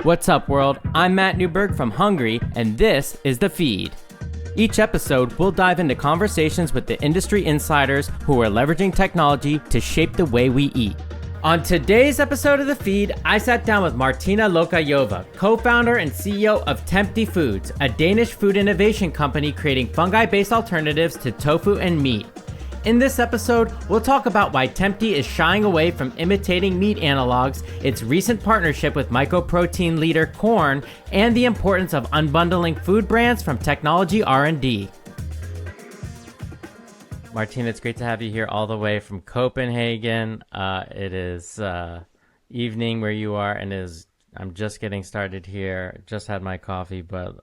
What's up, world? I'm Matt Newberg from Hungary, and this is The Feed. Each episode, we'll dive into conversations with the industry insiders who are leveraging technology to shape the way we eat. On today's episode of The Feed, I sat down with Martina Lokaiova, co-founder and CEO of Tempty Foods, a Danish food innovation company creating fungi-based alternatives to tofu and meat. In this episode, we'll talk about why Tempty is shying away from imitating meat analogs, its recent partnership with mycoprotein leader Quorn, and the importance of unbundling food brands from technology R&D. Martina, it's great to have you here all the way from Copenhagen. It is evening where you are, and I'm just getting started here. Just had my coffee, but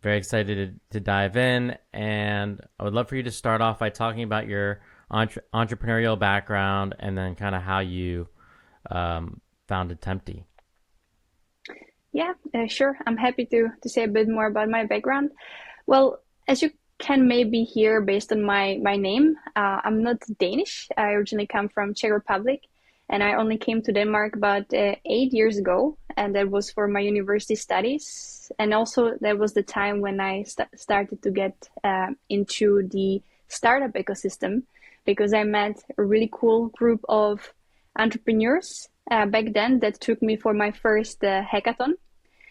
very excited to dive in. And I would love for you to start off by talking about your entrepreneurial background and then kind of how you founded Tempty. Yeah, sure. I'm happy to say a bit more about my background. Well, as you can maybe hear based on my name, I'm not Danish. I originally come from Czech Republic, and I only came to Denmark about 8 years ago, and that was for my university studies. And also that was the time when I started to get into the startup ecosystem, because I met a really cool group of entrepreneurs back then that took me for my first hackathon.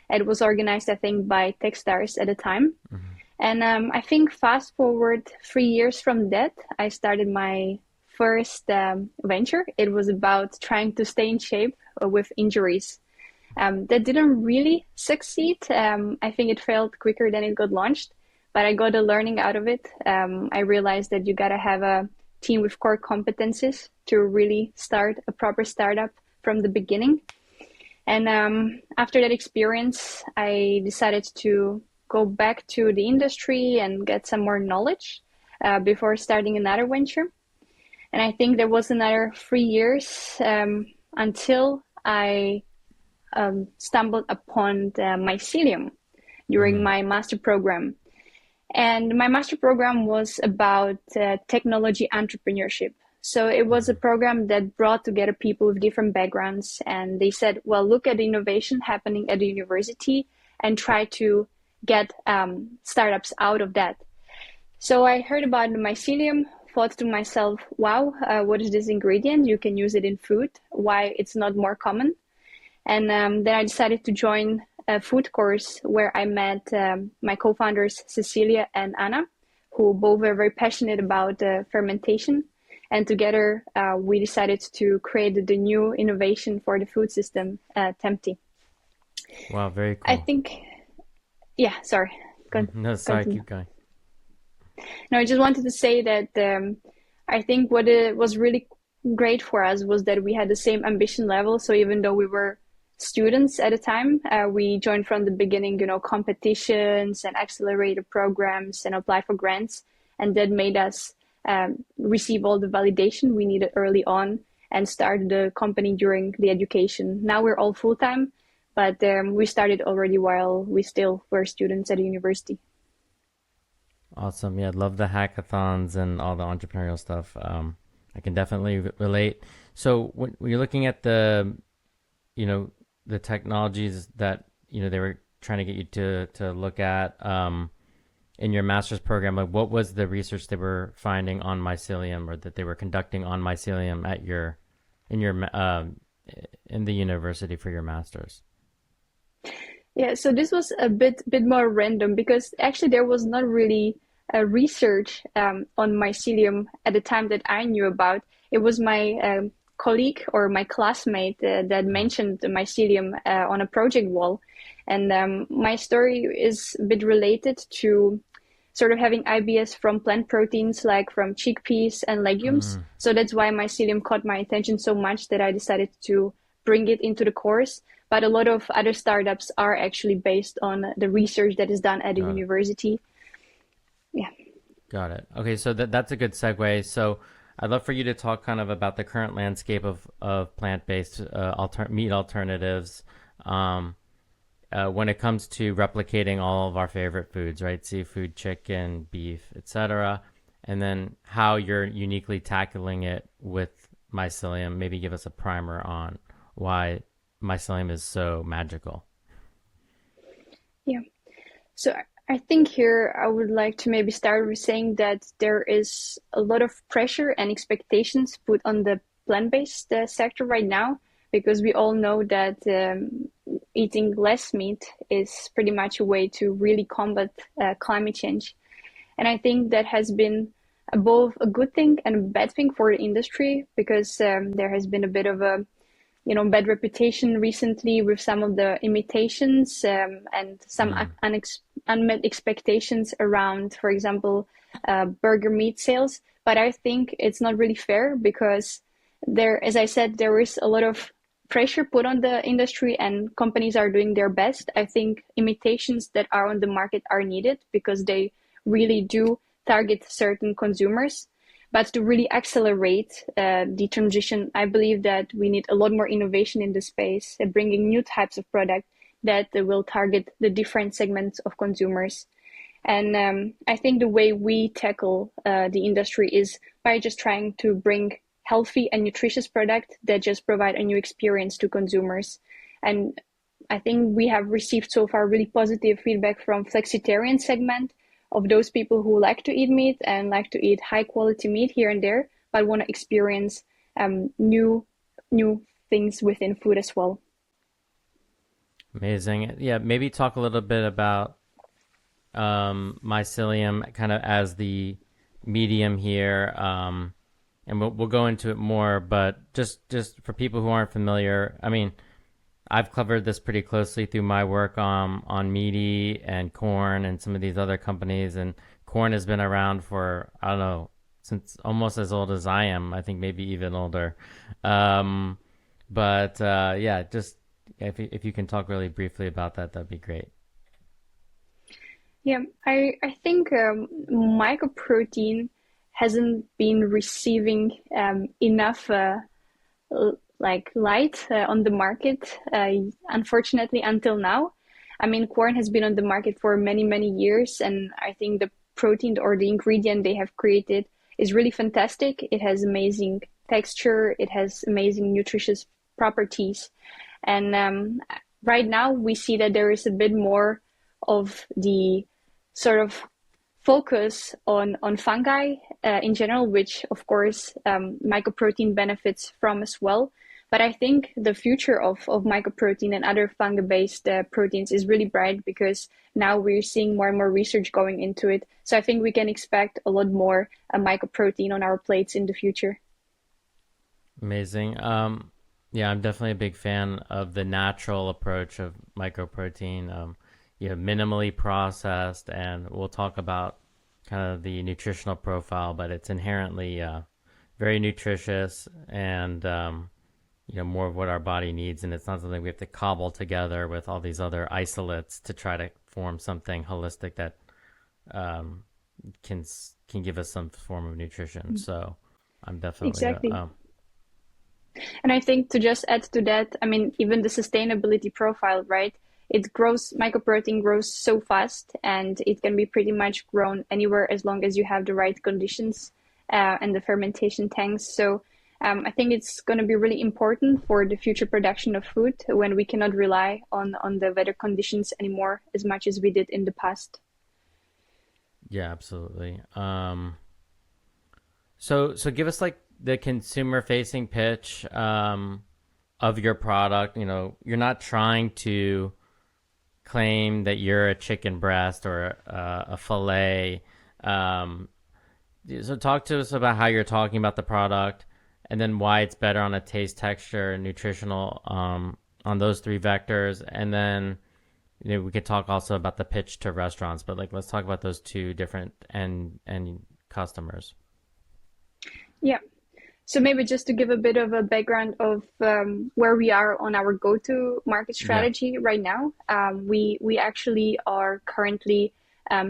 It was organized, I think, by Techstars at the time. Mm-hmm. And I think fast forward 3 years from that, I started my first venture. It was about trying to stay in shape with injuries. That didn't really succeed. I think it failed quicker than it got launched, but I got a learning out of it. I realized that you gotta have a team with core competencies to really start a proper startup from the beginning. And after that experience, I decided to go back to the industry and get some more knowledge before starting another venture. And I think there was another 3 years until I stumbled upon the mycelium during my master program. And my master program was about technology entrepreneurship. So it was a program that brought together people with different backgrounds. And they said, well, look at the innovation happening at the university and try to get startups out of that. So I heard about the mycelium, thought to myself, wow, what is this ingredient? You can use it in food. Why it's not more common? And then I decided to join a food course where I met my co-founders, Cecilia and Anna, who both were very passionate about fermentation. And together we decided to create the new innovation for the food system, Tempty. Wow, very cool. I think, yeah, sorry. No, sorry, keep going. No, I just wanted to say that I think what was really great for us was that we had the same ambition level. So even though we were students at the time, we joined from the beginning, competitions and accelerator programs and applied for grants. And that made us receive all the validation we needed early on and start the company during the education. Now we're all full-time, but we started already while we still were students at the university. Awesome. Yeah, I love the hackathons and all the entrepreneurial stuff. I can definitely relate. So when you're looking at the technologies that, they were trying to get you to look at in your master's program, like what was the research they were finding on mycelium, or that they were conducting on mycelium at in the university for your master's? Yeah, so this was a bit more random, because actually there was not really a research on mycelium at the time that I knew about. It was my colleague or my classmate that mentioned the mycelium on a project wall. And my story is a bit related to sort of having IBS from plant proteins, like from chickpeas and legumes. So that's why mycelium caught my attention so much that I decided to bring it into the course. But a lot of other startups are actually based on the research that is done at the university. Yeah. Got it. Okay, so that's a good segue. So I'd love for you to talk kind of about the current landscape of plant-based meat alternatives when it comes to replicating all of our favorite foods, right? Seafood, chicken, beef, etc. And then how you're uniquely tackling it with mycelium. Maybe give us a primer on why mycelium is so magical? Yeah. So I think here I would like to maybe start with saying that there is a lot of pressure and expectations put on the plant-based sector right now, because we all know that eating less meat is pretty much a way to really combat climate change. And I think that has been both a good thing and a bad thing for the industry, because there has been a bit of a bad reputation recently with some of the imitations, and some Mm. unmet expectations around, for example, burger meat sales. But I think it's not really fair, because there, as I said, there is a lot of pressure put on the industry and companies are doing their best. I think imitations that are on the market are needed because they really do target certain consumers. But to really accelerate the transition, I believe that we need a lot more innovation in the space, bringing new types of product that will target the different segments of consumers. And I think the way we tackle the industry is by just trying to bring healthy and nutritious product that just provide a new experience to consumers. And I think we have received so far really positive feedback from flexitarian segment, of those people who like to eat meat and like to eat high quality meat here and there, but want to experience new things within food as well. Amazing. Yeah, maybe talk a little bit about mycelium kind of as the medium here, and we'll go into it more. But just for people who aren't familiar, I mean, I've covered this pretty closely through my work on Meaty and Quorn and some of these other companies. And Quorn has been around for, I don't know, since almost as old as I am. I think maybe even older. Yeah, just if you can talk really briefly about that, that'd be great. Yeah, I think mycoprotein hasn't been receiving enough like light on the market, unfortunately, until now. I mean, corn has been on the market for many years, and I think the protein or the ingredient they have created is really fantastic. It has amazing texture, it has amazing nutritious properties, and right now we see that there is a bit more of the sort of focus on fungi in general, which of course mycoprotein benefits from as well. But I think the future of mycoprotein and other fungi-based proteins is really bright, because now we're seeing more and more research going into it. So I think we can expect a lot more mycoprotein on our plates in the future. Amazing. Yeah, I'm definitely a big fan of the natural approach of mycoprotein. Minimally processed, and we'll talk about kind of the nutritional profile, but it's inherently very nutritious and more of what our body needs, and it's not something we have to cobble together with all these other isolates to try to form something holistic that can give us some form of nutrition. So I'm definitely Exactly. And I think to just add to that, I mean, even the sustainability profile, right? It grows, mycoprotein grows so fast, and it can be pretty much grown anywhere as long as you have the right conditions and the fermentation tanks. So I think it's going to be really important for the future production of food when we cannot rely on the weather conditions anymore as much as we did in the past. Yeah, absolutely. So give us like the consumer facing pitch of your product. You're not trying to claim that you're a chicken breast or a fillet. So talk to us about how you're talking about the product, and then why it's better on a taste, texture, and nutritional on those three vectors. And then we could talk also about the pitch to restaurants, but let's talk about those two different end customers. Yeah. So maybe just to give a bit of a background of where we are on our go-to market Yeah. strategy right now, we actually are currently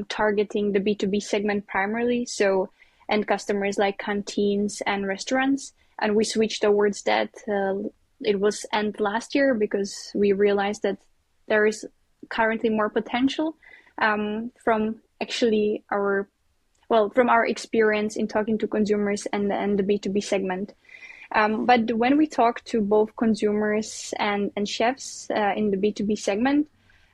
targeting the B2B segment primarily, so end customers like canteens and restaurants, and we switched towards that. It was end last year because we realized that there is currently more potential from actually from our experience in talking to consumers and the B2B segment. But when we talk to both consumers and chefs in the B2B segment,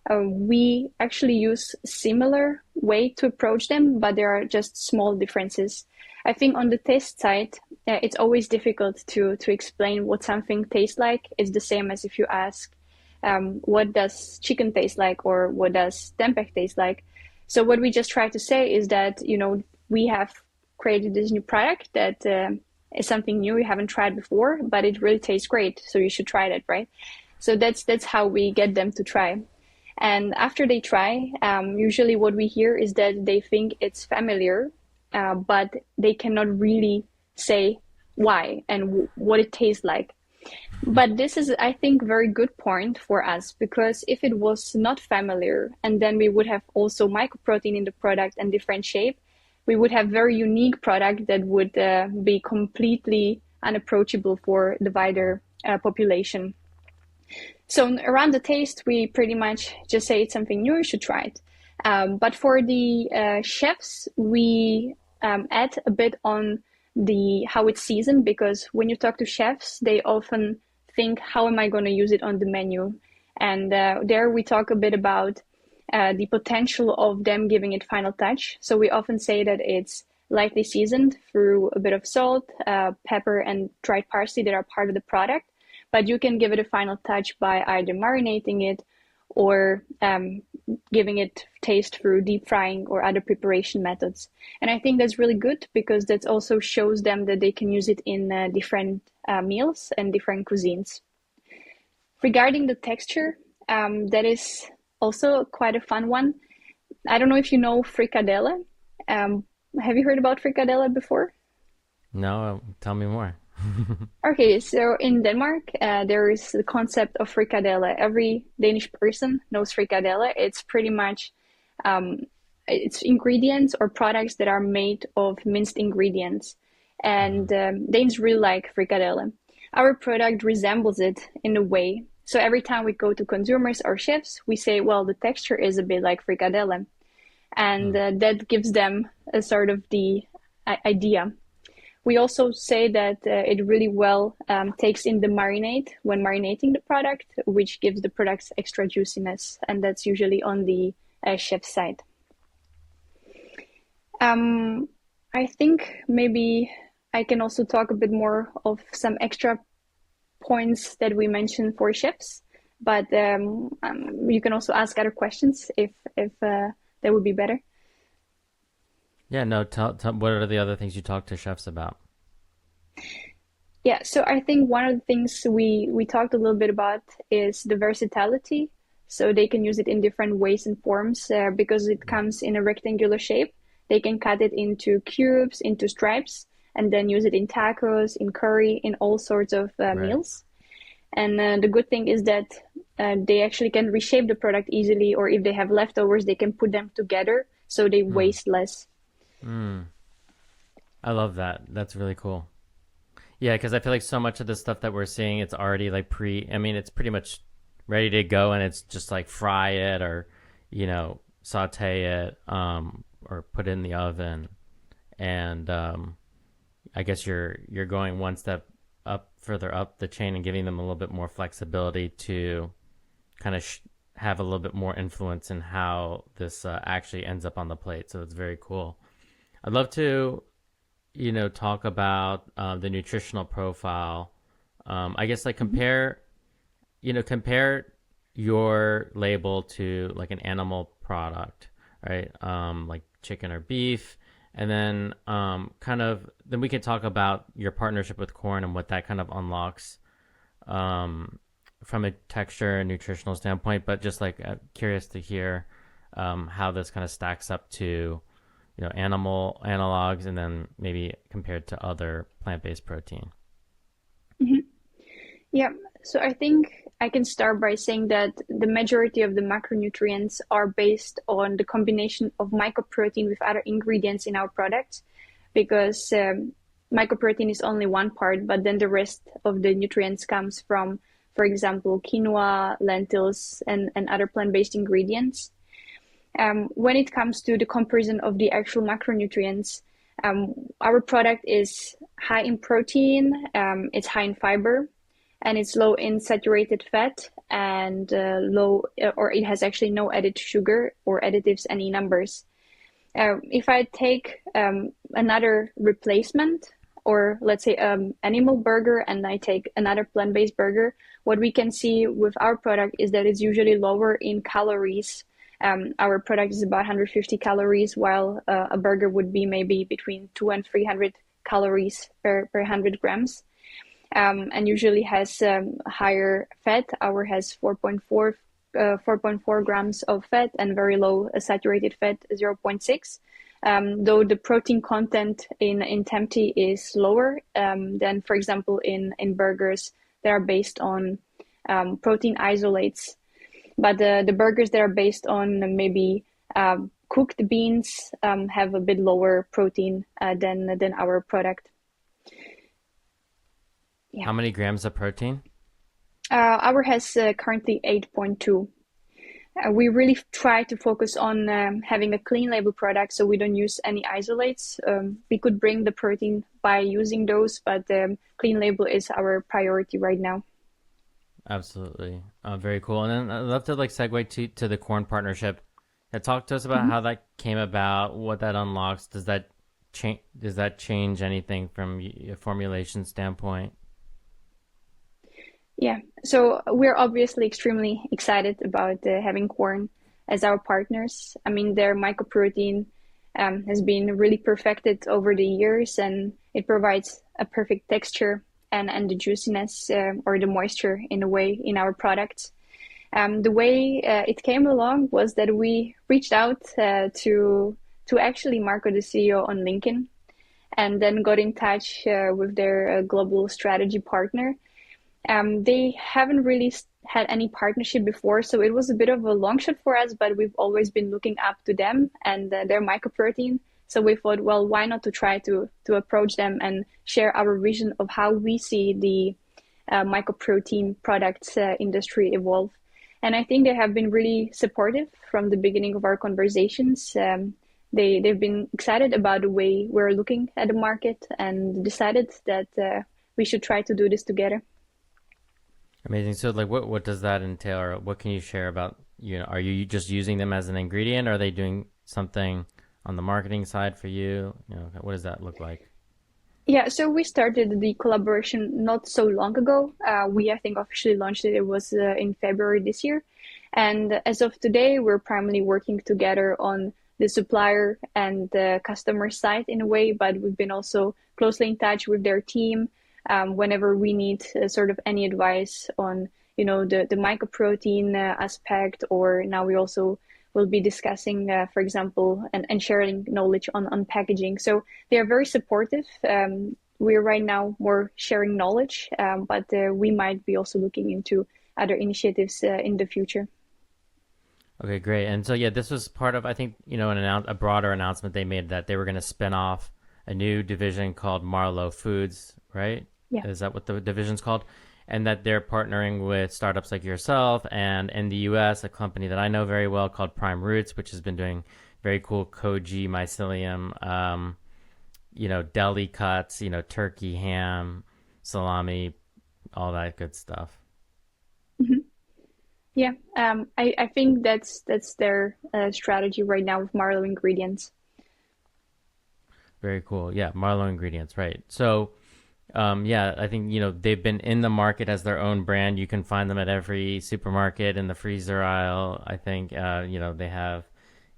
we actually use similar way to approach them, but there are just small differences. I think on the taste side, it's always difficult to explain what something tastes like. It's the same as if you ask, what does chicken taste like, or what does tempeh taste like? So what we just try to say is that, we have created this new product that is something new you haven't tried before, but it really tastes great. So you should try that, right? So that's how we get them to try. And after they try, usually what we hear is that they think it's familiar, but they cannot really say why and what it tastes like. But this is, I think, very good point for us, because if it was not familiar, and then we would have also mycoprotein in the product and different shape, we would have very unique product that would be completely unapproachable for the wider population. So around the taste, we pretty much just say it's something new, you should try it. But for the chefs, we add a bit on how it's seasoned, because when you talk to chefs, they often think, how am I going to use it on the menu? And there we talk a bit about the potential of them giving it final touch. So we often say that it's lightly seasoned through a bit of salt, pepper, and dried parsley that are part of the product. But you can give it a final touch by either marinating it or giving it taste through deep frying or other preparation methods. And I think that's really good, because that also shows them that they can use it in different meals and different cuisines. Regarding the texture, that is also quite a fun one. I don't know if you know fricadelle. Have you heard about fricadelle before? No, tell me more. Okay, so in Denmark, there is the concept of frikadelle. Every Danish person knows frikadelle. It's pretty much it's ingredients or products that are made of minced ingredients. And Danes really like frikadelle. Our product resembles it in a way. So every time we go to consumers or chefs, we say, well, the texture is a bit like frikadelle. And that gives them a sort of the idea. We also say that it really well takes in the marinade when marinating the product, which gives the products extra juiciness, and that's usually on the chef's side. I think maybe I can also talk a bit more of some extra points that we mentioned for chefs, but you can also ask other questions if that would be better. Yeah, no, tell what are the other things you talk to chefs about? Yeah, so I think one of the things we talked a little bit about is the versatility. So they can use it in different ways and forms because it comes in a rectangular shape. They can cut it into cubes, into stripes, and then use it in tacos, in curry, in all sorts of meals. And the good thing is that they actually can reshape the product easily, or if they have leftovers, they can put them together so they waste less. I love that. That's really cool. Yeah, because I feel like so much of the stuff that we're seeing, it's already like it's pretty much ready to go, and it's just like fry it or, saute it or put it in the oven. And I guess you're going one step further up the chain and giving them a little bit more flexibility to kind of have a little bit more influence in how this actually ends up on the plate. So it's very cool. I'd love to, talk about the nutritional profile. I guess like compare your label to like an animal product, right? Like chicken or beef. And then then we can talk about your partnership with Quorn and what that kind of unlocks from a texture and nutritional standpoint. But just like curious to hear how this kind of stacks up to, animal analogs, and then maybe compared to other plant-based protein. Mm-hmm. Yeah, so I think I can start by saying that the majority of the macronutrients are based on the combination of mycoprotein with other ingredients in our products, because mycoprotein is only one part, but then the rest of the nutrients comes from, for example, quinoa, lentils, and other plant-based ingredients. When it comes to the comparison of the actual macronutrients, Our product is high in protein, it's high in fiber, and it's low in saturated fat and or it has actually no added sugar or additives, any numbers. If I take another replacement, or let's say animal burger, and I take another plant-based burger, what we can see with our product is that it's usually lower in calories. Our product is about 150 calories, while a burger would be maybe between 200 and 300 calories per 100 grams. And usually has higher fat. Our has 4.4 grams of fat and very low saturated fat, 0.6. Though the protein content in Tempty is lower than, for example, in burgers that are based on protein isolates. But the burgers that are based on maybe cooked beans have a bit lower protein than our product. Yeah. How many grams of protein? Our has currently 8.2. We really try to focus on having a clean label product, so we don't use any isolates. We could bring the protein by using those, but clean label is our priority right now. Absolutely. Very cool. And then I'd love to segue to the Quorn partnership. Talk to us about how that came about, what that unlocks. Does that change anything from a formulation standpoint? Yeah, so we're obviously extremely excited about having Quorn as our partners. I mean, their mycoprotein has been really perfected over the years, and it provides a perfect texture and the juiciness or the moisture in a way in our products. The way it came along was that we reached out to actually Marco, the CEO, on LinkedIn, and then got in touch with their global strategy partner. They haven't really had any partnership before, so it was a bit of a long shot for us, but we've always been looking up to them and their mycoprotein. So we thought, well, why not to try to approach them and share our vision of how we see the mycoprotein products industry evolve. And I think they have been really supportive from the beginning of our conversations. They've been excited about the way we're looking at the market and decided that we should try to do this together. Amazing. So what does that entail, or what can you share about, are you just using them as an ingredient? Or are they doing something on the marketing side for you? What does that look like? Yeah, so we started the collaboration not so long ago. I think officially launched it. It was in February this year. And as of today, we're primarily working together on the supplier and the customer side in a way, but we've been also closely in touch with their team whenever we need sort of any advice on, the mycoprotein aspect, or now we also will be discussing, for example, and sharing knowledge on packaging. So they are very supportive. We're right now more sharing knowledge, but we might be also looking into other initiatives in the future. Okay, great. And so, this was part of, I think, a broader announcement they made that they were going to spin off a new division called Marlow Foods, right? Yeah. Is that what the division's called? And that they're partnering with startups like yourself, and in the US, a company that I know very well called Prime Roots, which has been doing very cool koji mycelium, deli cuts, turkey, ham, salami, all that good stuff. Mm-hmm. Yeah, I think that's their strategy right now with Marlow Ingredients. Very cool. Yeah, Marlow Ingredients, right. So I think, they've been in the market as their own brand. You can find them at every supermarket in the freezer aisle. I think, they have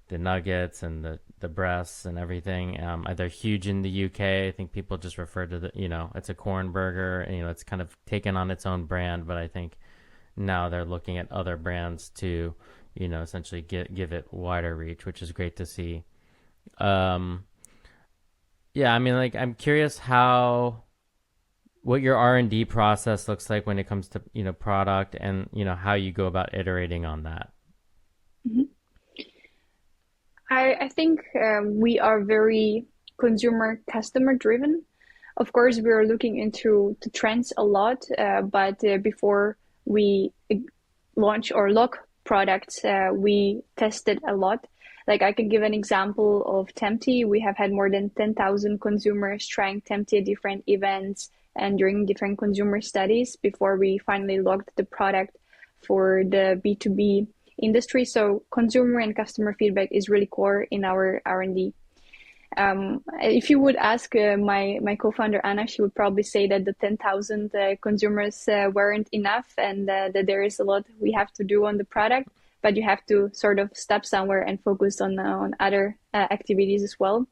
the nuggets and the breasts and everything. They're huge in the UK. I think people just refer to it's a Quorn burger, and, it's kind of taken on its own brand, but I think now they're looking at other brands to, essentially give it wider reach, which is great to see. I'm curious what your R&D process looks like when it comes to, product, and, how you go about iterating on that. Mm-hmm. I think we are very customer driven. Of course, we are looking into the trends a lot, but before we launch or lock products, we tested a lot. Like I can give an example of Tempty. We have had more than 10,000 consumers trying Tempty at different events and during different consumer studies before we finally logged the product for the B2B industry. So consumer and customer feedback is really core in our R&D. If you would ask my co-founder Anna, she would probably say that the 10,000 consumers weren't enough, and that there is a lot we have to do on the product, but you have to sort of stop somewhere and focus on other activities as well.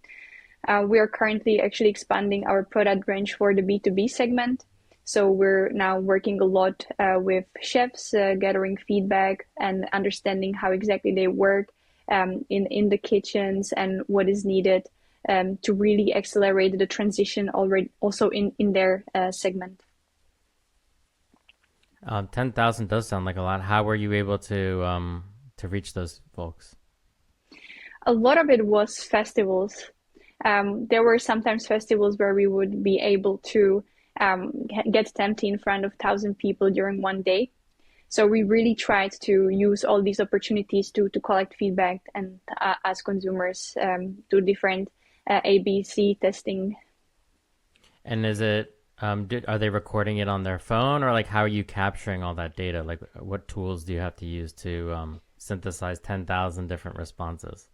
We are currently actually expanding our product range for the B2B segment. So we're now working a lot with chefs, gathering feedback and understanding how exactly they work in the kitchens and what is needed to really accelerate the transition already also in their segment. 10,000 does sound like a lot. How were you able to reach those folks? A lot of it was festivals. There were sometimes festivals where we would be able to get Tempty in front of 1,000 people during one day. So we really tried to use all these opportunities to collect feedback and ask consumers do different ABC testing. And is it are they recording it on their phone, or like how are you capturing all that data? Like what tools do you have to use to synthesize 10,000 different responses?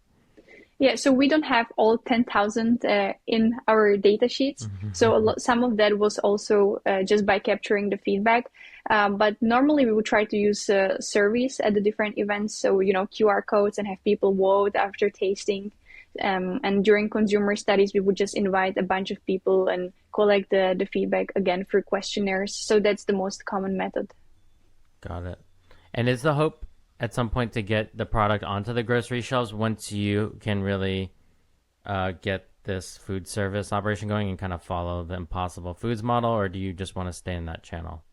Yeah, so we don't have all 10,000 in our data sheets. So some of that was also just by capturing the feedback. But normally we would try to use surveys at the different events. So, QR codes and have people vote after tasting. And during consumer studies, we would just invite a bunch of people and collect the feedback again through questionnaires. So that's the most common method. Got it. And is the hope at some point to get the product onto the grocery shelves once you can really get this food service operation going and kind of follow the Impossible Foods model, or do you just want to stay in that channel?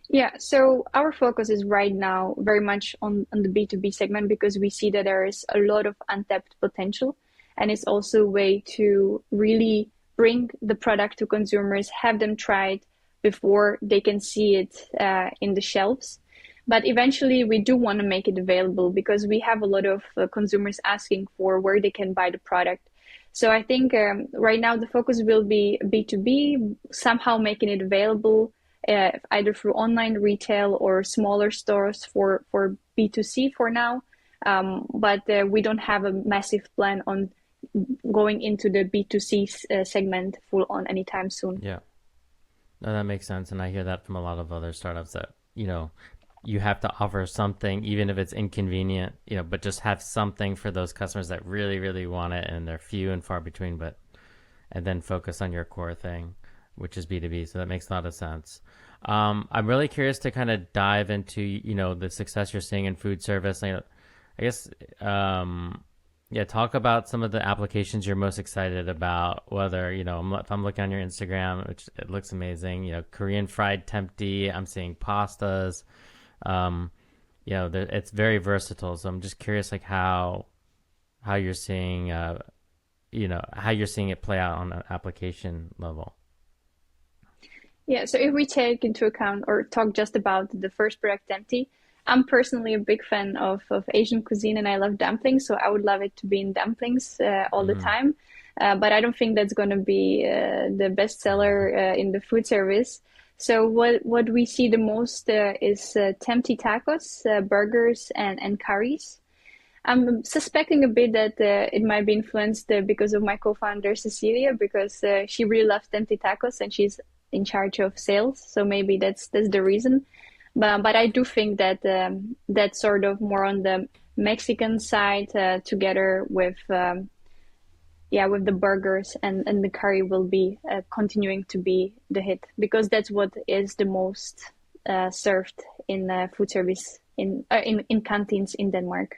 Yeah, so our focus is right now very much on the B2B segment because we see that there is a lot of untapped potential, and it's also a way to really bring the product to consumers, have them try it before they can see it in the shelves. But eventually we do want to make it available because we have a lot of consumers asking for where they can buy the product. So I think right now the focus will be B2B, somehow making it available either through online retail or smaller stores for B2C for now. But we don't have a massive plan on going into the B2C segment full on anytime soon. Yeah, no, that makes sense. And I hear that from a lot of other startups that, you have to offer something, even if it's inconvenient, but just have something for those customers that really, really want it, and they're few and far between, and then focus on your core thing, which is B2B. So that makes a lot of sense. I'm really curious to kind of dive into, the success you're seeing in food service. I guess, talk about some of the applications you're most excited about, whether, if I'm looking on your Instagram, which it looks amazing, Korean fried Tempty, I'm seeing pastas. It's very versatile. So I'm just curious, like how you're seeing, how you're seeing it play out on an application level. Yeah, so if we take into account or talk just about the first product, Tempty, I'm personally a big fan of Asian cuisine and I love dumplings. So I would love it to be in dumplings all the time. But I don't think that's going to be the best seller in the food service. So what we see the most is Tempty tacos, burgers, and curries. I'm suspecting a bit that it might be influenced because of my co-founder Cecilia, because she really loves Tempty tacos and she's in charge of sales. So maybe that's the reason. But I do think that that's sort of more on the Mexican side, together with the burgers and the curry will be continuing to be the hit, because that's what is the most served in food service in canteens in Denmark.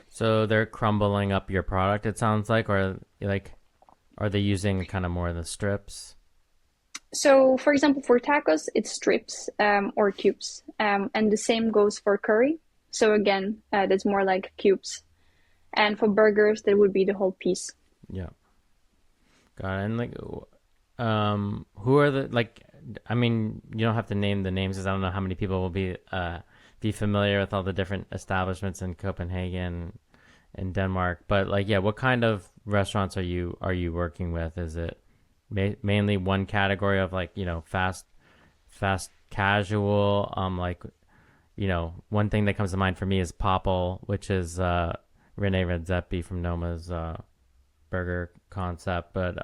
So they're crumbling up your product, it sounds like, or are they using kind of more of the strips? So, for example, for tacos, it's strips or cubes, and the same goes for curry. So again, that's more like cubes. And for burgers, that would be the whole piece. Yeah. Got it. And who are the you don't have to name the names because I don't know how many people will be familiar with all the different establishments in Copenhagen in Denmark. But like, yeah, what kind of restaurants are you working with? Is it mainly one category of like, fast casual? Like, one thing that comes to mind for me is Popple, which is Rene Redzepi from Noma's burger concept. But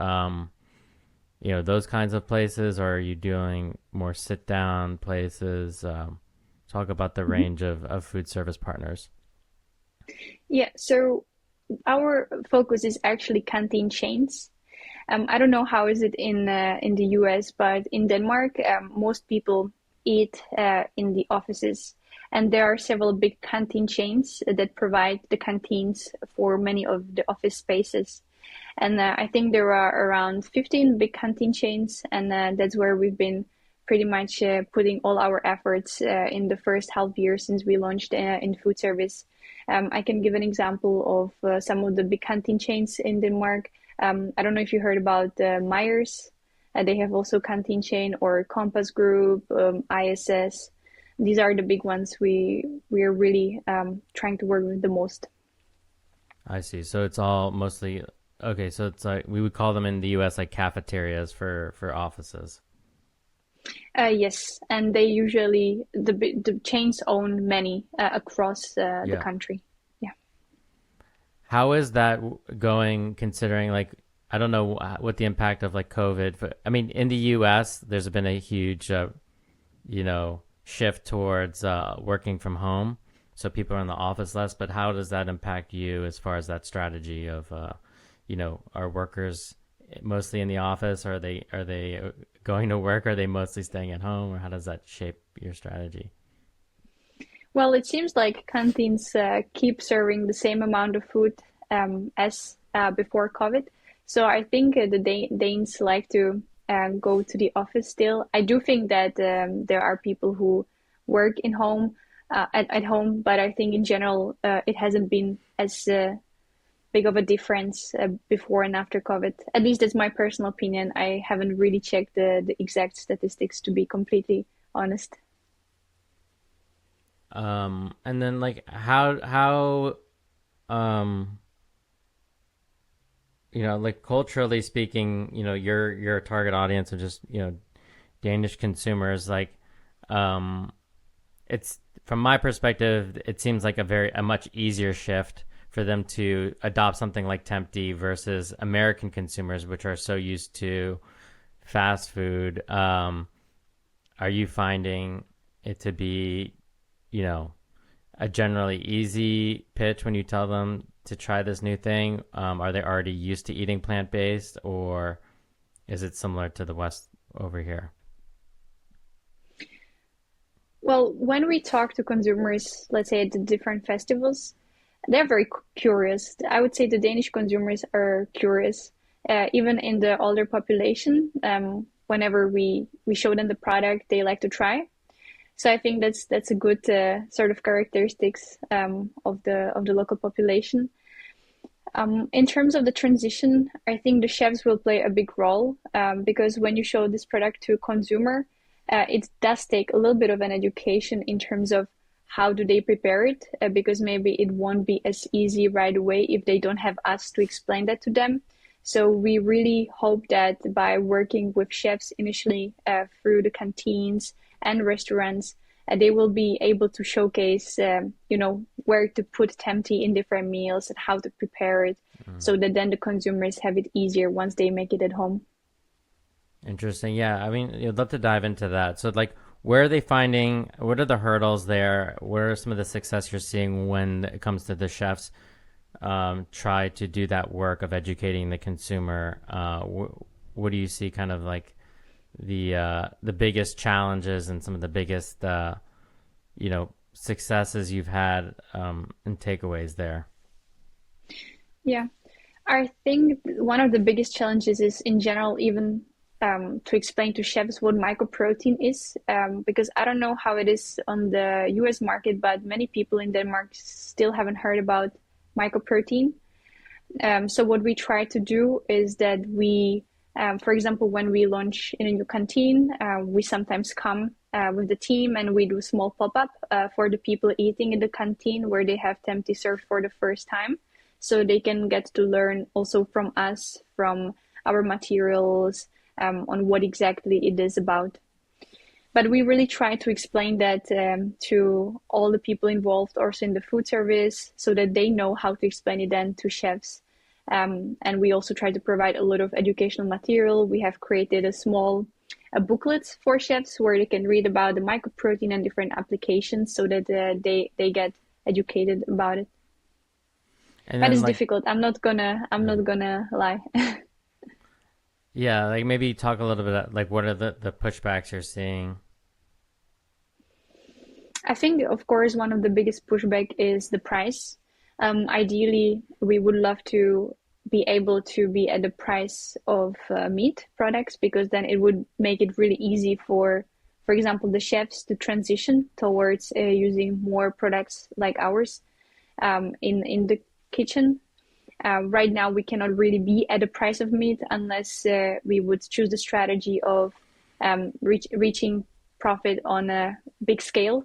those kinds of places, or are you doing more sit down places? Talk about the range of food service partners. Yeah, so our focus is actually canteen chains. I don't know how is it in the US, but in Denmark, most people eat in the offices, and there are several big canteen chains that provide the canteens for many of the office spaces. And I think there are around 15 big canteen chains, and that's where we've been pretty much putting all our efforts in the first half year since we launched in food service. I can give an example of some of the big canteen chains in Denmark. I don't know if you heard about Myers. They have also canteen chain, or Compass Group, ISS. These are the big ones we are really trying to work with the most. I see. So it's all mostly okay. So it's like we would call them in the U.S. like cafeterias for offices. Yes, and they usually the chains own many across the Yeah. country. Yeah. How is that going? Considering like I don't know what the impact of like COVID. But, I mean, in the U.S. there's been a huge shift towards working from home, so people are in the office less. But how does that impact you as far as that strategy of are workers mostly in the office? Are they going to work? Are they mostly staying at home? Or how does that shape your strategy? Well, it seems like canteens keep serving the same amount of food as before COVID. So I think the Danes like to go to the office still. I do think that there are people who work in home at home, but I think in general it hasn't been as big of a difference before and after COVID. At least that's my personal opinion. I haven't really checked the exact statistics, to be completely honest. And then like how like culturally speaking, your target audience are just, Danish consumers. Like, it's from my perspective, it seems like a much easier shift for them to adopt something like Tempty versus American consumers, which are so used to fast food. Are you finding it to be, a generally easy pitch when you tell them to try this new thing? Are they already used to eating plant-based, or is it similar to the West over here? Well, when we talk to consumers, let's say at the different festivals, they're very curious. I would say the Danish consumers are curious, even in the older population. Whenever we show them the product, they like to try. So I think that's a good sort of characteristics of the local population. In terms of the transition, I think the chefs will play a big role because when you show this product to a consumer, it does take a little bit of an education in terms of how do they prepare it, because maybe it won't be as easy right away if they don't have us to explain that to them. So we really hope that by working with chefs initially through the canteens and restaurants, they will be able to showcase, where to put Tempty in different meals and how to prepare it, so that then the consumers have it easier once they make it at home. Interesting. Yeah. I mean, I'd love to dive into that. So like, where are they finding, what are the hurdles there? Where are some of the success you're seeing when it comes to the chefs try to do that work of educating the consumer? What do you see kind of like the biggest challenges and some of the biggest, successes you've had and takeaways there? Yeah, I think one of the biggest challenges is in general, even to explain to chefs what mycoprotein is, because I don't know how it is on the US market, but many people in Denmark still haven't heard about mycoprotein. So what we try to do is that we, for example, when we launch in a new canteen, we sometimes come with the team and we do small pop-up for the people eating in the canteen where they have Tempty served for the first time. so they can get to learn also from us, from our materials, on what exactly it is about. But we really try to explain that to all the people involved, also in the food service, so that they know how to explain it then to chefs. And we also try to provide a lot of educational material. We have created a booklet for chefs where they can read about the mycoprotein and different applications, so that they get educated about it. And But then it's difficult. I'm not gonna lie. yeah, like maybe talk a little bit like what are the pushbacks you're seeing? I think, of course, one of the biggest pushback is the price. Ideally, we would love to be able to be at the price of meat products, because then it would make it really easy for example, the chefs to transition towards using more products like ours in the kitchen. Right now, we cannot really be at the price of meat unless we would choose the strategy of reaching profit on a big scale.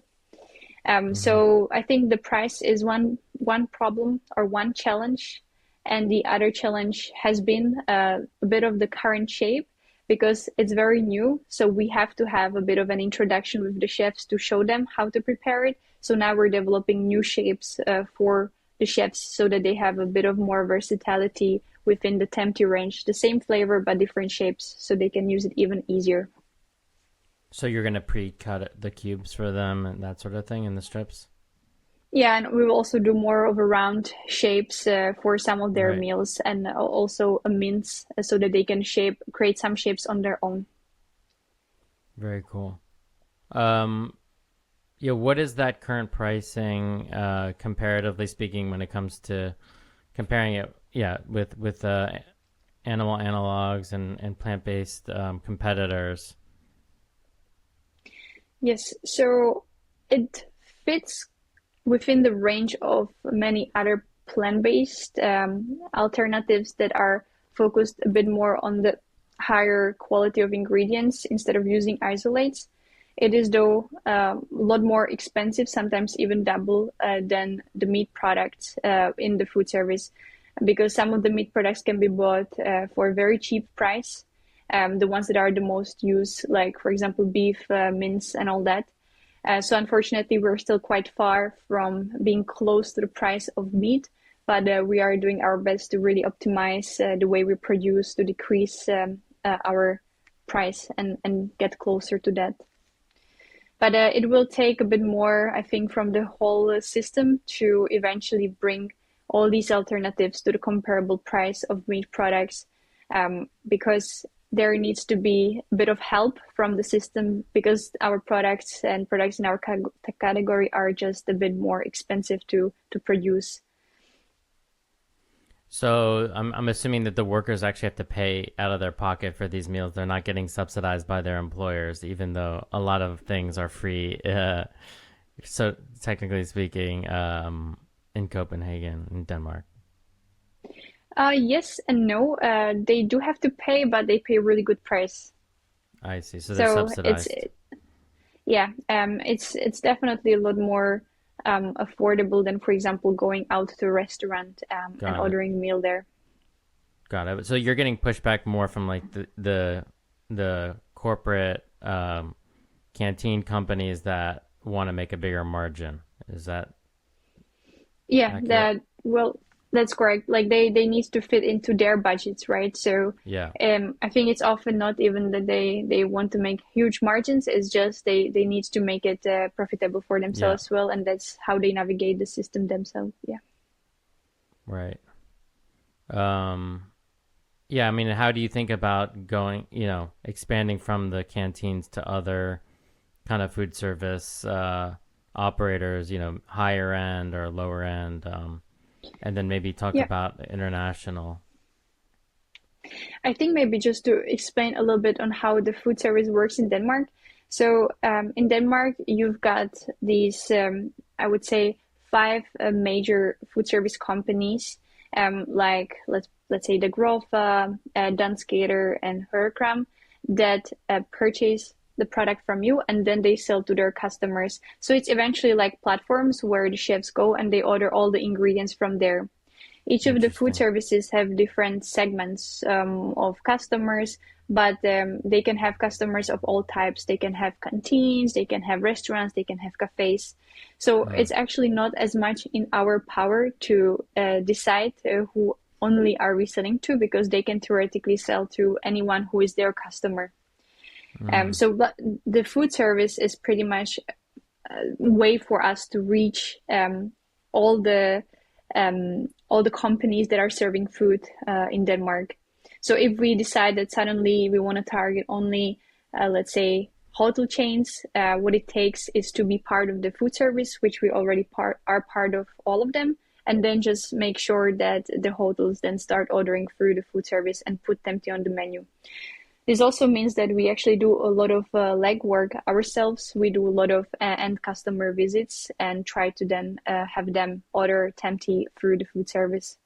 So I think the price is one problem or one challenge, and the other challenge has been a bit of the current shape, because it's very new. So we have to have a bit of an introduction with the chefs to show them how to prepare it. So now we're developing new shapes for the chefs, so that they have a bit of more versatility within the Tempty range, the same flavor but different shapes, so they can use it even easier. So you're going to pre-cut the cubes for them and that sort of thing in the strips? Yeah, and we will also do more of a round shapes for some of their Right. meals, and also a mince, so that they can create some shapes on their own. Very cool. Yeah, what is that current pricing, comparatively speaking, when it comes to comparing it, with animal analogs and plant-based competitors? Yes, so it fits within the range of many other plant-based alternatives that are focused a bit more on the higher quality of ingredients instead of using isolates. It is, though, a lot more expensive, sometimes even double than the meat products in the food service, because some of the meat products can be bought for a very cheap price. The ones that are the most used, like, for example, beef, mince, and all that. So unfortunately, we're still quite far from being close to the price of meat, but we are doing our best to really optimize the way we produce to decrease our price and get closer to that. But it will take a bit more, I think, from the whole system to eventually bring all these alternatives to the comparable price of meat products, because there needs to be a bit of help from the system, because our products and products in our category are just a bit more expensive to produce. So I'm assuming that the workers actually have to pay out of their pocket for these meals. They're not getting subsidized by their employers, even though a lot of things are free. So technically speaking, in Copenhagen, in Denmark. Yes and no. They do have to pay, but they pay a really good price. I see. So they're So subsidized. it's definitely a lot more affordable than, for example, going out to a restaurant and Got it. ordering a meal there. Got it. So you're getting pushback more from like the corporate canteen companies that want to make a bigger margin. Is that Yeah, accurate? that's correct. Like they need to fit into their budgets, right? So Yeah. I think it's often not even that they want to make huge margins. It's just they need to make it profitable for Yeah. themselves as well, and that's how they navigate the system themselves. Yeah. Right. Yeah, I mean, how do you think about going, expanding from the canteens to other kind of food service operators, higher end or lower end, and then maybe talk Yeah. about international. I think maybe just to explain a little bit on how the food service works in Denmark. So in Denmark, you've got these, I would say, five major food service companies, like let's say the Grova, Danskater, and Hørkram, that purchase the product from you, and then they sell to their customers. So it's eventually like platforms where the chefs go and they order all the ingredients from there. Each of the food Interesting. services have different segments of customers, but they can have customers of all types. They can have canteens, they can have restaurants, they can have cafes. So it's actually not as much in our power to decide who only are we selling to, because they can theoretically sell to anyone who is their customer. So the food service is pretty much a way for us to reach all the companies that are serving food in Denmark. So if we decide that suddenly we want to target only, let's say, hotel chains, what it takes is to be part of the food service, which we already are part of all of them, and then just make sure that the hotels then start ordering through the food service and put Tempty on the menu. This also means that we actually do a lot of legwork ourselves. We do a lot of end customer visits and try to then have them order Tempty through the food service.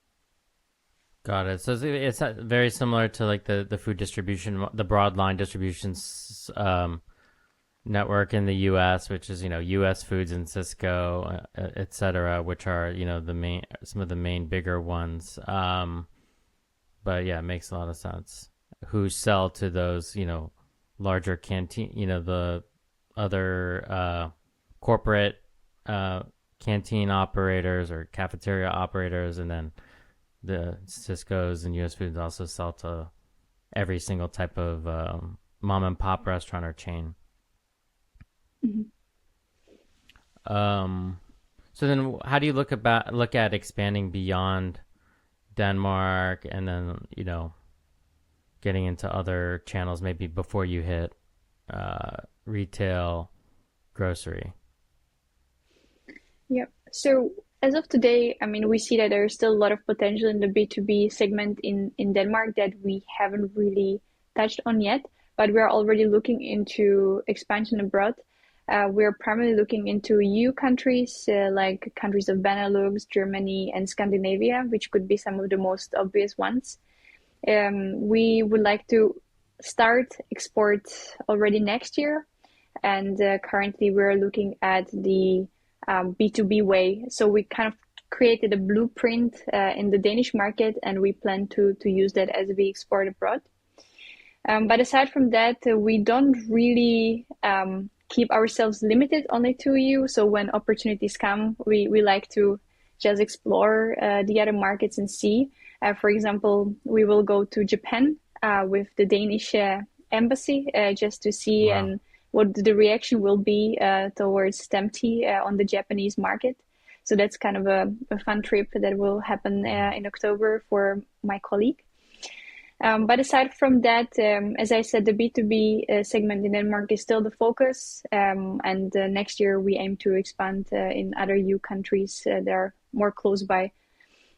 Got it. So it's very similar to like the food distribution, the broad line distribution network in the U.S., which is, U.S. Foods and Cisco, et cetera, which are, some of the main bigger ones. But yeah, it makes a lot of sense. Who sell to those, larger canteen, the other corporate canteen operators or cafeteria operators, and then the Cisco's and U.S. Foods also sell to every single type of mom and pop restaurant or chain. Mm-hmm. So then, how do you look at expanding beyond Denmark, and then getting into other channels maybe before you hit retail, grocery? Yep. So as of today, I mean, we see that there is still a lot of potential in the B2B segment in Denmark that we haven't really touched on yet, but we're already looking into expansion abroad. We're primarily looking into EU countries, like countries of Benelux, Germany, and Scandinavia, which could be some of the most obvious ones. We would like to start export already next year, and currently we're looking at the B2B way. So we kind of created a blueprint in the Danish market, and we plan to use that as we export abroad. But aside from that, we don't really keep ourselves limited only to EU. So when opportunities come, we like to just explore the other markets and see. For example, we will go to Japan with the Danish embassy just to see and what the reaction will be towards Tempty on the Japanese market. So that's kind of a fun trip that will happen in October for my colleague. But aside from that, as I said, the B2B segment in Denmark is still the focus. And next year we aim to expand in other EU countries that are more close by.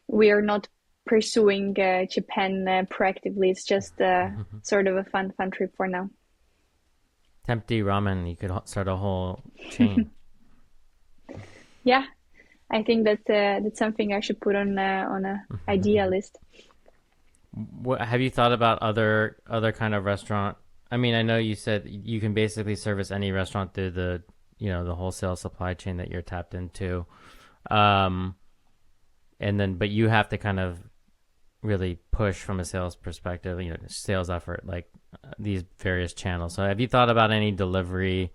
We are not pursuing Japan proactively. It's just sort of a fun trip for now. Tempty ramen, you could start a whole chain. Yeah, I think that's something I should put on a idea list. What, have you thought about other kind of restaurant? I mean, I know you said you can basically service any restaurant through the the wholesale supply chain that you're tapped into, and then but you have to kind of really push from a sales perspective, sales effort, like these various channels. So have you thought about any delivery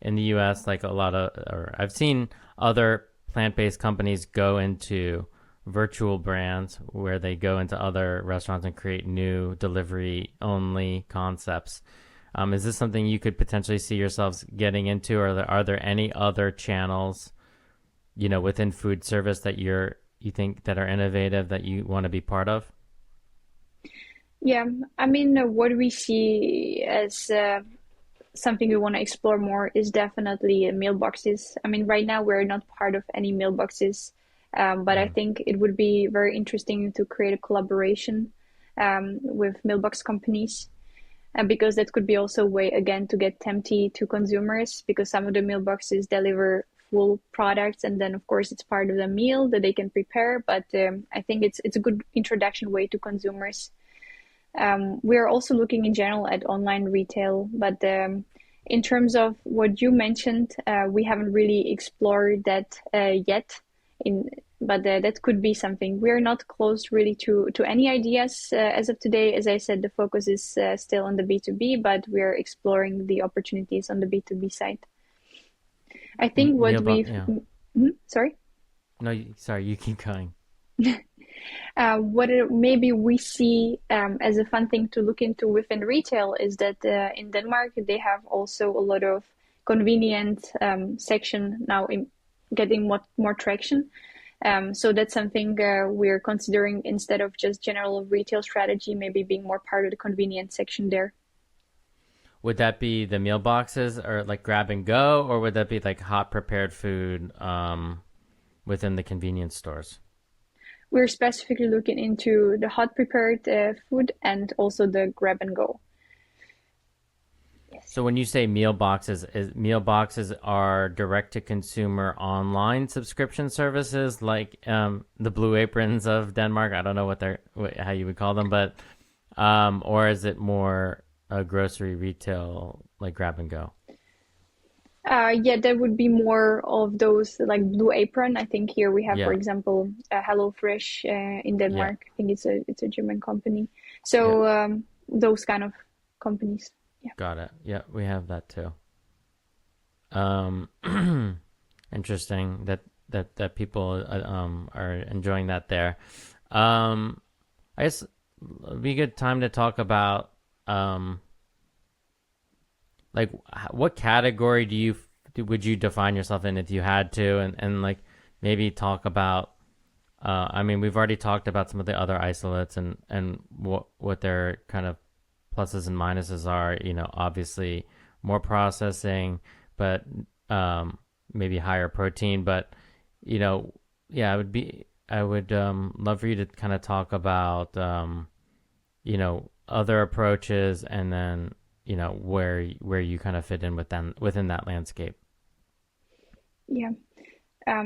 in the US? Like I've seen other plant-based companies go into virtual brands where they go into other restaurants and create new delivery only concepts. Is this something you could potentially see yourselves getting into, or are there any other channels, within food service that you think that are innovative that you want to be part of? Yeah, I mean, what we see as something we want to explore more is definitely mailboxes. I mean, right now we're not part of any mailboxes, but I think it would be very interesting to create a collaboration with mailbox companies, because that could be also a way, again, to get Tempty to consumers, because some of the mailboxes deliver full products, and then of course it's part of the meal that they can prepare. But I think it's a good introduction way to consumers. We're also looking in general at online retail, but in terms of what you mentioned, we haven't really explored that yet. but that could be something. We're not closed really to any ideas as of today. As I said, the focus is still on the B2B, but we're exploring the opportunities on the B2B side. I think what we've... Yeah. Sorry? No, sorry, you keep going. What maybe we see as a fun thing to look into within retail is that in Denmark, they have also a lot of convenient section now getting more traction. So that's something we're considering instead of just general retail strategy, maybe being more part of the convenient section there. Would that be the meal boxes or like grab and go, or would that be like hot prepared food within the convenience stores? We're specifically looking into the hot prepared food and also the grab and go. So when you say meal boxes, meal boxes are direct to consumer online subscription services like the Blue Aprons of Denmark. I don't know how you would call them, but or is it more a grocery retail like grab and go? Yeah, there would be more of those like Blue Apron. I think here we have, for example, HelloFresh in Denmark. I think it's a German company. So those kind of companies. Yeah. Got it. Yeah, we have that too. Interesting that people are enjoying that there. I guess it'd be a good time to talk about like what category would you define yourself in if you had to, and like maybe talk about I mean, we've already talked about some of the other isolates and what their kind of pluses and minuses are, you know, obviously more processing, but maybe higher protein. But, you know, yeah, I would love for you to kind of talk about, you know, other approaches and then, you know, where you kind of fit in within that landscape. Yeah.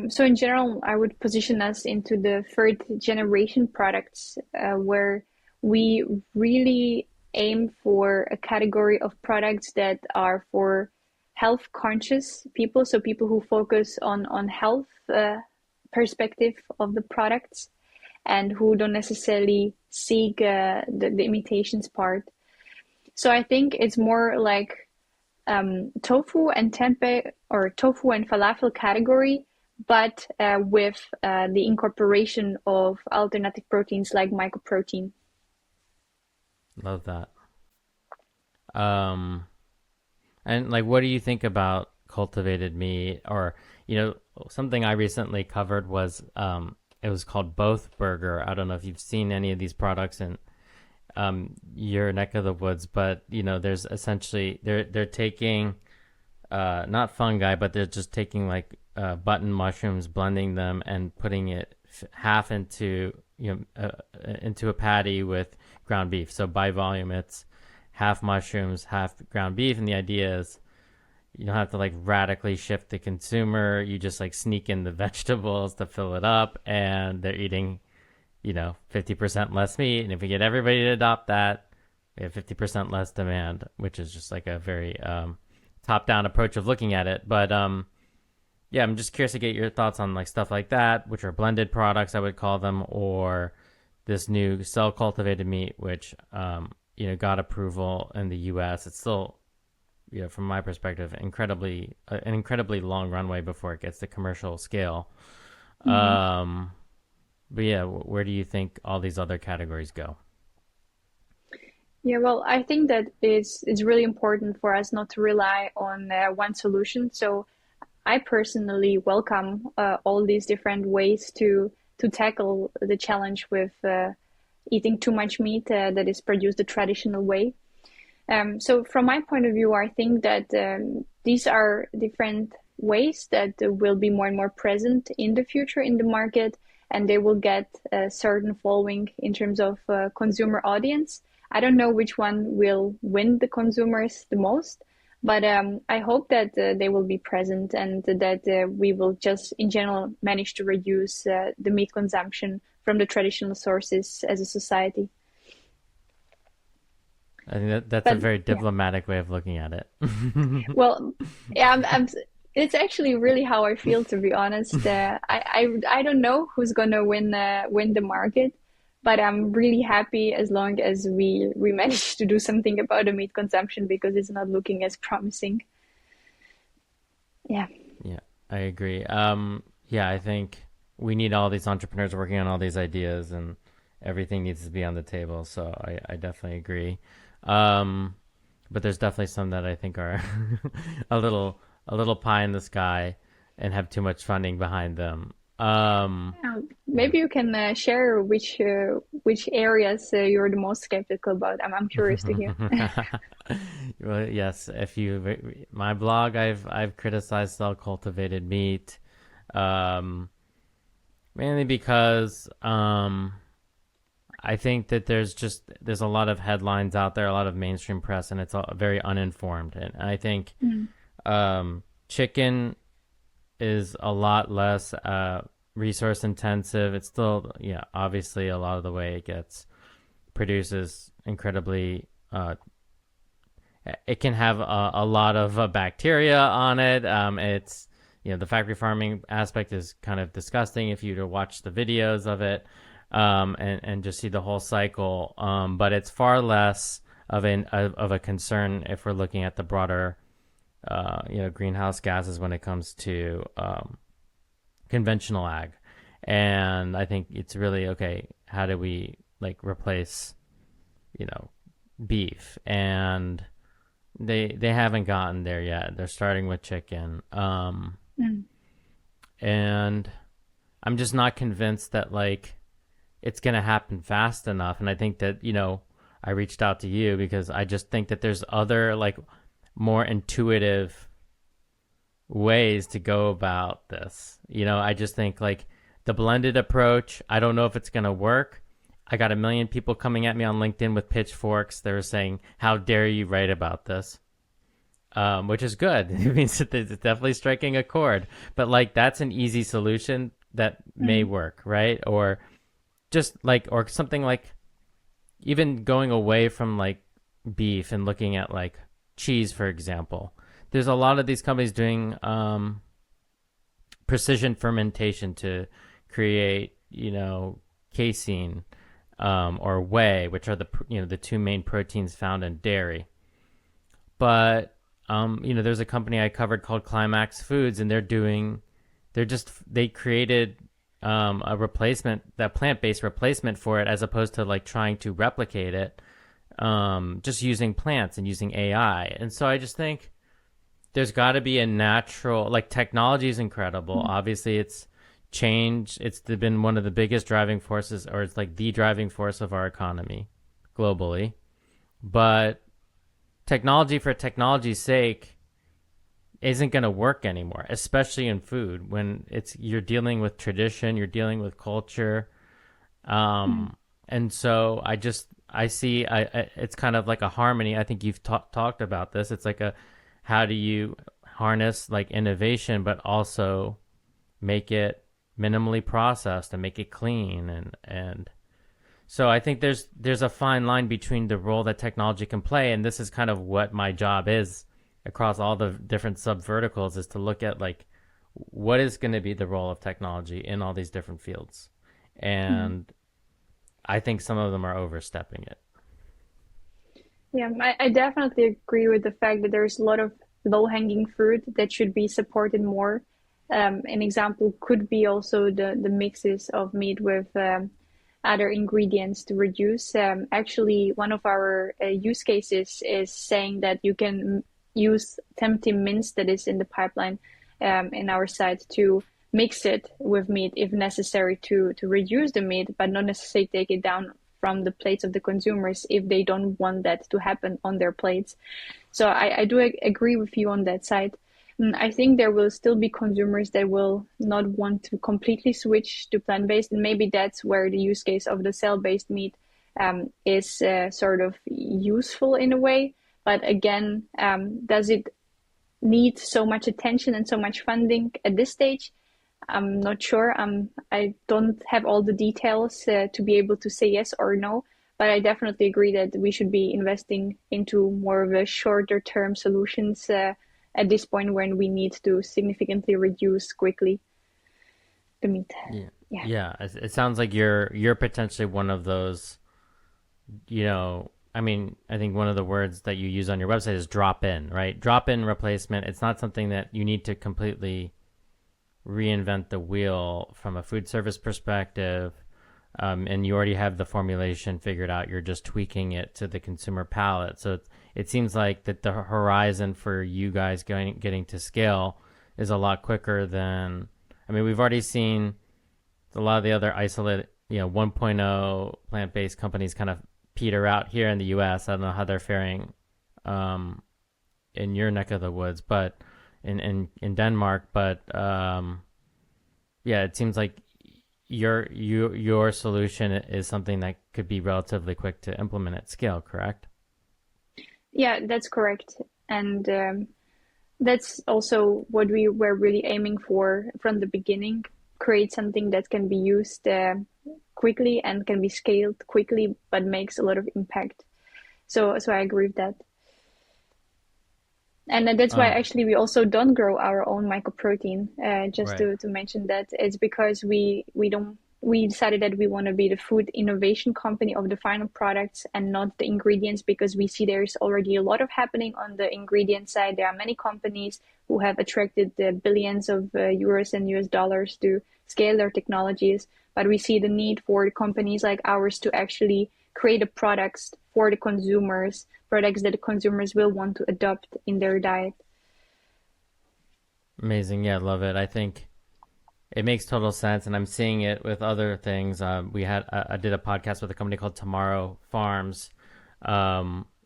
So in general, I would position us into the third generation products where we really aim for a category of products that are for health conscious people. So people who focus on health perspective of the products and who don't necessarily seek the imitations part. So I think it's more like tofu and tempeh or tofu and falafel category, but with the incorporation of alternative proteins like mycoprotein. Love that. And like, what do you think about cultivated meat? Or, you know, something I recently covered was it was called Both Burger. I don't know if you've seen any of these products in your neck of the woods, but you know, there's essentially they're taking not fungi, but they're just taking like button mushrooms, blending them and putting it half into into a patty with ground beef. So by volume, it's half mushrooms, half ground beef, and the idea is you don't have to like radically shift the consumer. You just like sneak in the vegetables to fill it up, and they're eating, you know, 50% less meat. And if we get everybody to adopt that, we have 50% less demand, which is just like a very top-down approach of looking at it. But yeah, I'm just curious to get your thoughts on like stuff like that, which are blended products, I would call them, or this new cell-cultivated meat, which you know, got approval in the U.S. It's still, you know, from my perspective, an incredibly long runway before it gets to commercial scale. Mm-hmm. But yeah, where do you think all these other categories go? Yeah, well, I think that it's really important for us not to rely on one solution. So I personally welcome all these different ways to tackle the challenge with eating too much meat that is produced the traditional way. So from my point of view, I think that these are different ways that will be more and more present in the future in the market, and they will get a certain following in terms of consumer audience. I don't know which one will win the consumers the most, but I hope that they will be present and that we will just in general manage to reduce the meat consumption from the traditional sources as a society. I think that's a very diplomatic way of looking at it. Well, yeah, It's actually really how I feel, to be honest. I don't know who's gonna win the market, but I'm really happy as long as we manage to do something about the meat consumption because it's not looking as promising. Yeah. Yeah, I agree. Yeah, I think we need all these entrepreneurs working on all these ideas, and everything needs to be on the table. So I definitely agree. Um, but there's definitely some that I think are a little pie in the sky and have too much funding behind them. Yeah. Maybe you can share which areas you're the most skeptical about. I'm curious to hear. Well, yes, if you my blog, I've criticized cell cultivated meat, um, mainly because I think that there's a lot of headlines out there, a lot of mainstream press, and it's all very uninformed. And I think Mm, chicken is a lot less resource intensive. It's still, yeah, obviously a lot of the way it gets produced is incredibly. It can have a lot of bacteria on it. It's the factory farming aspect is kind of disgusting if you to watch the videos of it, and just see the whole cycle. But it's far less of a concern if we're looking at the broader greenhouse gases when it comes to conventional ag. And I think it's really okay. How do we like replace, beef? And they haven't gotten there yet. They're starting with chicken. mm, And I'm just not convinced that like it's gonna happen fast enough. And I think that, I reached out to you because I just think that there's other like more intuitive ways to go about this. I just think like the blended approach, I don't know if it's gonna work. I got a million people coming at me on LinkedIn with pitchforks. They were saying, "How dare you write about this?" Which is good. It means that it's definitely striking a chord. But like, that's an easy solution that may mm, work, right? Or just like, or something like, even going away from like beef and looking at like cheese, for example. There's a lot of these companies doing precision fermentation to create, casein, or whey, which are the two main proteins found in dairy. But there's a company I covered called Climax Foods, and they created a replacement, that plant-based replacement for it, as opposed to like trying to replicate it, just using plants and using AI. And so I just think there's got to be a natural, like, technology is incredible. mm. Obviously, it's change. It's been one of the biggest driving forces, or it's like the driving force of our economy globally. But technology for technology's sake isn't going to work anymore, especially in food when you're dealing with tradition, you're dealing with culture. Mm. And so I see, it's kind of like a harmony. I think you've talked about this. It's like how do you harness like innovation, but also make it minimally processed and make it clean. And so I think there's a fine line between the role that technology can play. And this is kind of what my job is across all the different sub verticals, is to look at like, what is going to be the role of technology in all these different fields. Mm. And I think some of them are overstepping it. Yeah, I definitely agree with the fact that there's a lot of low-hanging fruit that should be supported more. An example could be also the mixes of meat with other ingredients to reduce. Actually, one of our use cases is saying that you can use Tempty mince that is in the pipeline in our site to mix it with meat if necessary to reduce the meat, but not necessarily take it down from the plates of the consumers if they don't want that to happen on their plates. So I do agree with you on that side. I think there will still be consumers that will not want to completely switch to plant-based, and maybe that's where the use case of the cell-based meat is sort of useful in a way. But again, does it need so much attention and so much funding at this stage? I'm not sure. I don't have all the details to be able to say yes or no, but I definitely agree that we should be investing into more of a shorter term solutions at this point when we need to significantly reduce quickly the meat. Yeah. Yeah. Yeah. It sounds like you're potentially one of those, I mean, I think one of the words that you use on your website is drop in, right? Drop in replacement. It's not something that you need to completely reinvent the wheel from a food service perspective. And you already have the formulation figured out. You're just tweaking it to the consumer palate. So it seems like that the horizon for you guys getting to scale is a lot quicker than, I mean, we've already seen a lot of the other isolated, 1.0 plant-based companies kind of peter out here in the US. I don't know how they're faring in your neck of the woods, but in Denmark, but yeah, it seems like your solution is something that could be relatively quick to implement at scale, correct? Yeah, that's correct. And that's also what we were really aiming for from the beginning, create something that can be used quickly and can be scaled quickly, but makes a lot of impact. So I agree with that. And that's why Um, actually we also don't grow our own mycoprotein. Just right. to mention that it's because we decided that we want to be the food innovation company of the final products and not the ingredients, because we see there's already a lot of happening on the ingredient side. There are many companies who have attracted the billions of euros and US dollars to scale their technologies, but we see the need for companies like ours to actually create a products for the consumers, products that the consumers will want to adopt in their diet. Amazing. Yeah, love it. I think it makes total sense, and I'm seeing it with other things. I did a podcast with a company called Tomorrow Farms,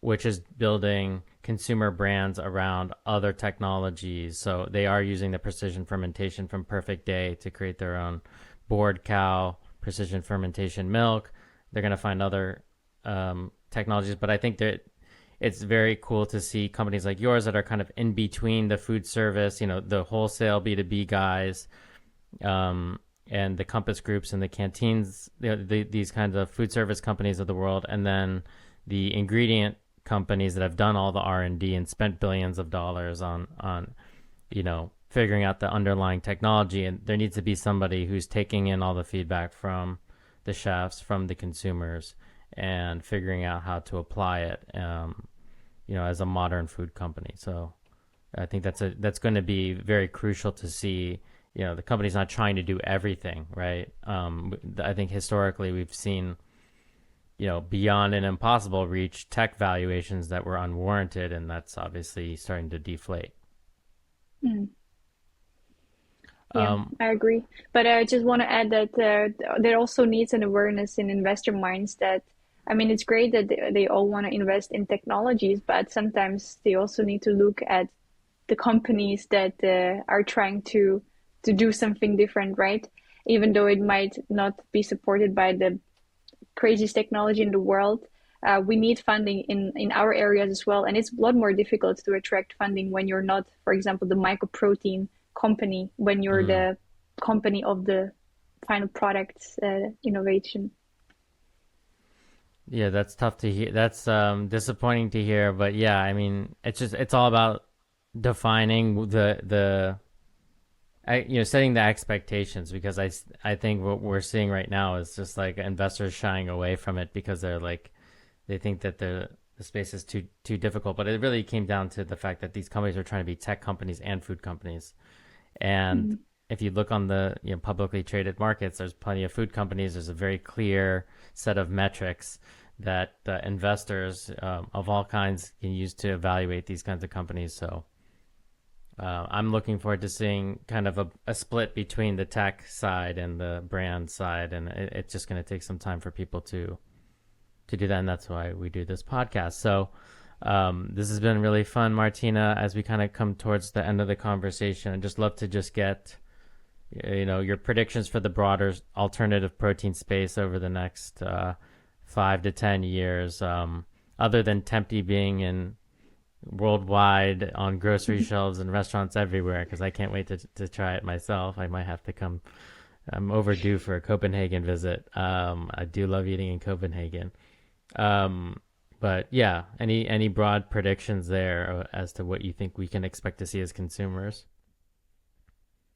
which is building consumer brands around other technologies. So they are using the precision fermentation from Perfect Day to create their own board cow precision fermentation milk. They're going to find other technologies, but I think that it's very cool to see companies like yours that are kind of in between the food service, the wholesale B2B guys, and the Compass Groups and the canteens, these kinds of food service companies of the world, and then the ingredient companies that have done all the R&D and spent billions of dollars on figuring out the underlying technology. And there needs to be somebody who's taking in all the feedback from the chefs, from the consumers, and figuring out how to apply it, as a modern food company. So I think that's going to be very crucial to see. The company's not trying to do everything, right? I think historically we've seen, beyond an impossible reach tech valuations that were unwarranted, and that's obviously starting to deflate. Mm. Yeah, Um, I agree. But I just want to add that there also needs an awareness in investor minds that, I mean, it's great that they all want to invest in technologies, but sometimes they also need to look at the companies that are trying to do something different, right? Even though it might not be supported by the craziest technology in the world, we need funding in our areas as well. And it's a lot more difficult to attract funding when you're not, for example, the mycoprotein company, when you're mm, the company of the final products innovation. yeah, that's tough to hear. That's disappointing to hear, but yeah, I mean, it's all about defining setting the expectations, because I think what we're seeing right now is just like investors shying away from it because they think that the space is too difficult. But it really came down to the fact that these companies are trying to be tech companies and food companies. And Mm. if you look on the publicly traded markets, there's plenty of food companies. There's a very clear set of metrics that investors of all kinds can use to evaluate these kinds of companies. So I'm looking forward to seeing kind of a split between the tech side and the brand side, and it's just going to take some time for people to do that, and that's why we do this podcast. So this has been really fun, Martina. As we kind of come towards the end of the conversation, I'd just love to just get your predictions for the broader alternative protein space over the next 5 to 10 years. Other than Tempty being in worldwide on grocery shelves and restaurants everywhere, because I can't wait to try it myself. I might have to come. I'm overdue for a Copenhagen visit. I do love eating in Copenhagen. But yeah, any broad predictions there as to what you think we can expect to see as consumers?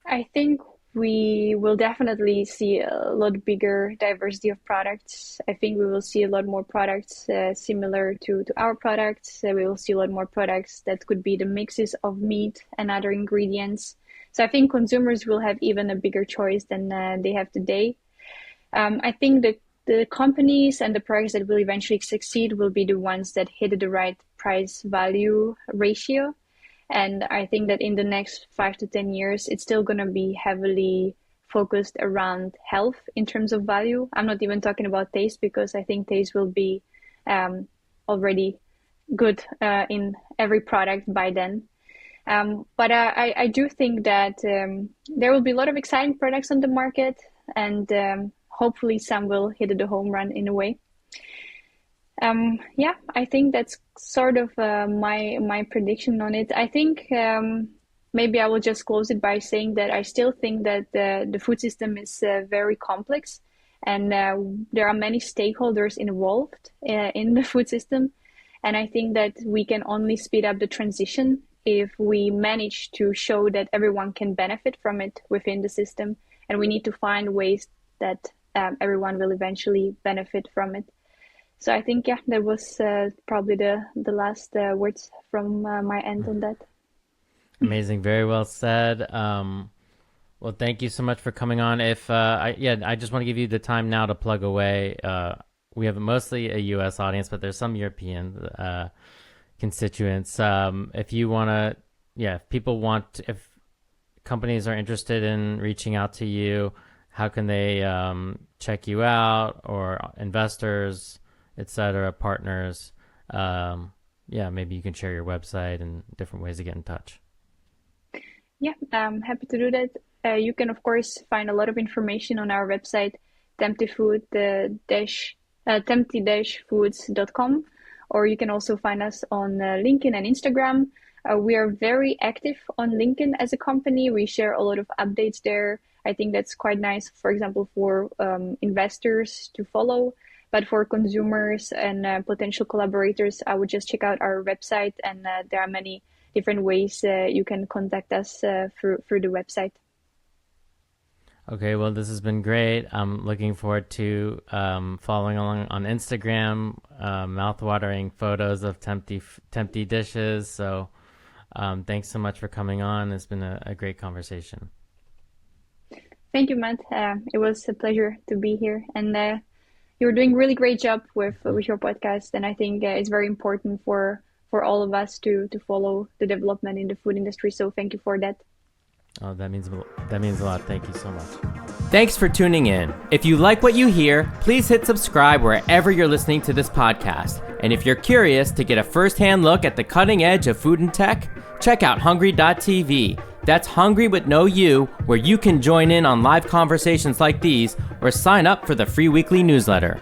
I think we will definitely see a lot bigger diversity of products. I think we will see a lot more products similar to our products. We will see a lot more products that could be the mixes of meat and other ingredients. So I think consumers will have even a bigger choice than they have today. I think that the companies and the products that will eventually succeed will be the ones that hit the right price value ratio. And I think that in the next 5 to 10 years, it's still going to be heavily focused around health in terms of value. I'm not even talking about taste, because I think taste will be already good in every product by then. But I do think that there will be a lot of exciting products on the market, and hopefully some will hit the home run in a way. Yeah, I think that's sort of my prediction on it. I think maybe I will just close it by saying that I still think that the food system is very complex, and there are many stakeholders involved in the food system. And I think that we can only speed up the transition if we manage to show that everyone can benefit from it within the system. And we need to find ways that everyone will eventually benefit from it. So I think, yeah, that was probably the last words from my end on that. Amazing. Very well said. Well, thank you so much for coming on. I just want to give you the time now to plug away. We have mostly a U.S. audience, but there's some European constituents. If you want to, if companies are interested in reaching out to you, how can they check you out, or investors, etc., partners? Maybe you can share your website and different ways to get in touch. Yeah, I'm happy to do that. You can, of course, find a lot of information on our website, tempty-foods.com, or you can also find us on LinkedIn and Instagram. We are very active on LinkedIn as a company. We share a lot of updates there. I think that's quite nice, for example, for investors to follow. But for consumers and potential collaborators, I would just check out our website, and there are many different ways you can contact us through the website. Okay, well, this has been great. I'm looking forward to following along on Instagram, mouth-watering photos of Tempty dishes. So thanks so much for coming on. It's been a great conversation. Thank you, Matt. It was a pleasure to be here. And you're doing a really great job with your podcast. And I think it's very important for all of us to follow the development in the food industry. So thank you for that. Oh, that means a lot. Thank you so much. Thanks for tuning in. If you like what you hear, please hit subscribe wherever you're listening to this podcast. And if you're curious to get a first-hand look at the cutting edge of food and tech, check out hungry.tv. That's Hungry with no U, where you can join in on live conversations like these or sign up for the free weekly newsletter.